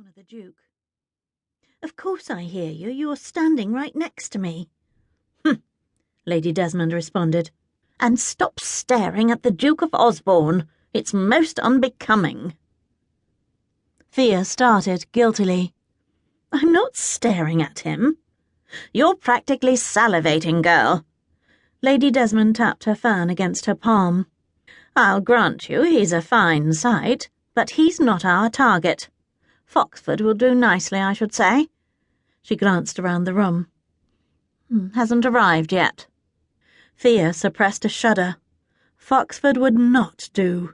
frown of the Duke. "Of course I hear you. You're standing right next to me." "Hm," Lady Desmond responded. "And stop staring at the Duke of Osborne. It's most unbecoming." Thea started guiltily. "I'm not staring at him." "You're practically salivating, girl." Lady Desmond tapped her fan against her palm. "I'll grant you he's a fine sight, but he's not our target. Foxford will do nicely, I should say." She glanced around the room. "Hasn't arrived yet." Thea suppressed a shudder. Foxford would not do.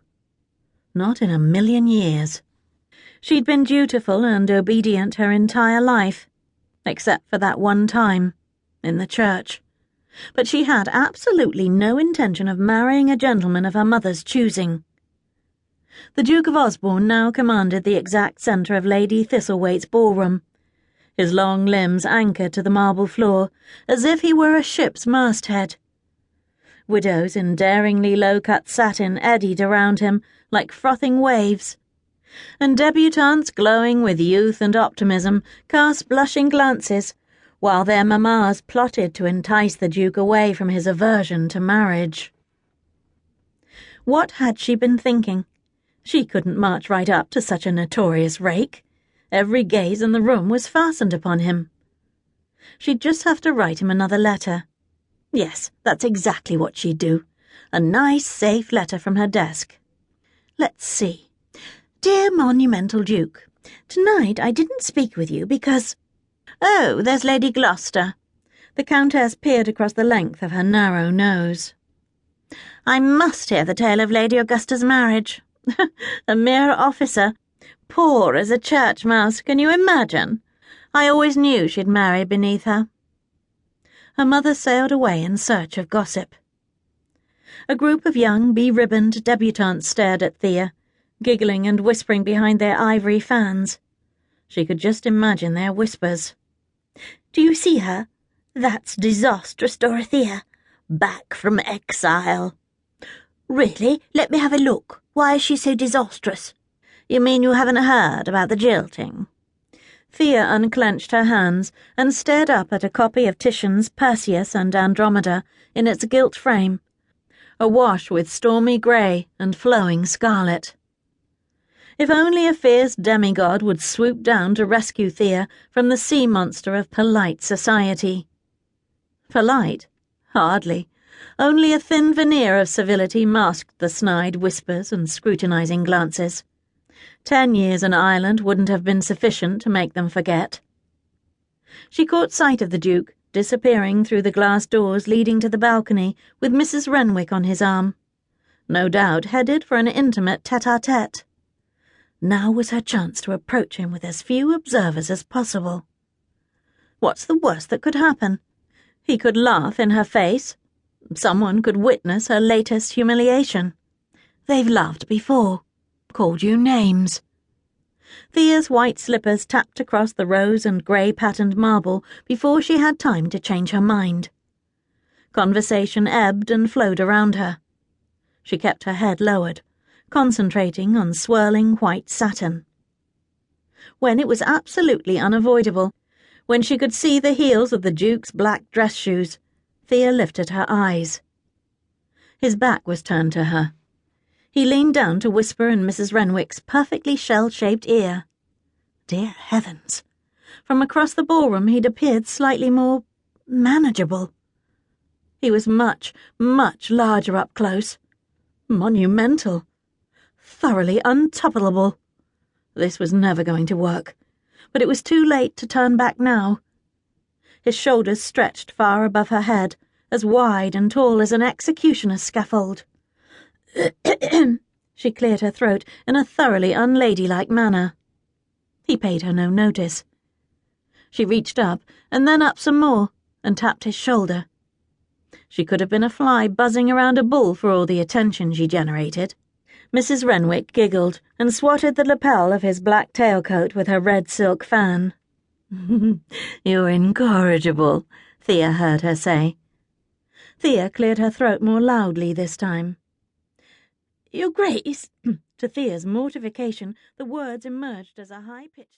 Not in a million years. She'd been dutiful and obedient her entire life, except for that one time, in the church. But she had absolutely no intention of marrying a gentleman of her mother's choosing. The Duke of Osborne now commanded the exact centre of Lady Thistlewaite's ballroom, his long limbs anchored to the marble floor, as if he were a ship's masthead. Widows in daringly low-cut satin eddied around him like frothing waves, and debutantes glowing with youth and optimism cast blushing glances, while their mammas plotted to entice the Duke away from his aversion to marriage. What had she been thinking? She couldn't march right up to such a notorious rake. Every gaze in the room was fastened upon him. She'd just have to write him another letter. Yes, that's exactly what she'd do. A nice, safe letter from her desk. Let's see. "Dear Monumental Duke, tonight I didn't speak with you because—" "Oh, there's Lady Gloucester." The Countess peered across the length of her narrow nose. "I must hear the tale of Lady Augusta's marriage. A mere officer. Poor as a church mouse, can you imagine? I always knew she'd marry beneath her." Her mother sailed away in search of gossip. A group of young, be-ribboned debutantes stared at Thea, giggling and whispering behind their ivory fans. She could just imagine their whispers. "Do you see her? That's disastrous, Dorothea. Back from exile." "Really? Let me have a look. Why is she so disastrous?" "You mean you haven't heard about the jilting?" Thea unclenched her hands and stared up at a copy of Titian's Perseus and Andromeda in its gilt frame, awash with stormy grey and flowing scarlet. If only a fierce demigod would swoop down to rescue Thea from the sea monster of polite society. Polite? Hardly. Only a thin veneer of civility masked the snide whispers and scrutinizing glances. 10 years in Ireland wouldn't have been sufficient to make them forget. She caught sight of the Duke, disappearing through the glass doors leading to the balcony with Mrs. Renwick on his arm. No doubt headed for an intimate tete-a-tete. Now was her chance to approach him with as few observers as possible. What's the worst that could happen? He could laugh in her face. Someone could witness her latest humiliation. They've laughed before. Called you names. Thea's white slippers tapped across the rose and grey-patterned marble before she had time to change her mind. Conversation ebbed and flowed around her. She kept her head lowered, concentrating on swirling white satin. When it was absolutely unavoidable, when she could see the heels of the Duke's black dress shoes, Thea lifted her eyes. His back was turned to her. He leaned down to whisper in Mrs. Renwick's perfectly shell-shaped ear. Dear heavens! From across the ballroom he'd appeared slightly more manageable. He was much, much larger up close. Monumental. Thoroughly untoppable. This was never going to work, but it was too late to turn back now. His shoulders stretched far above her head, as wide and tall as an executioner's scaffold. She cleared her throat in a thoroughly unladylike manner. He paid her no notice. She reached up, and then up some more, and tapped his shoulder. She could have been a fly buzzing around a bull for all the attention she generated. Mrs. Renwick giggled and swatted the lapel of his black tailcoat with her red silk fan. "You're incorrigible," Thea heard her say. Thea cleared her throat more loudly this time. "Your Grace," to Thea's mortification, the words emerged as a high-pitched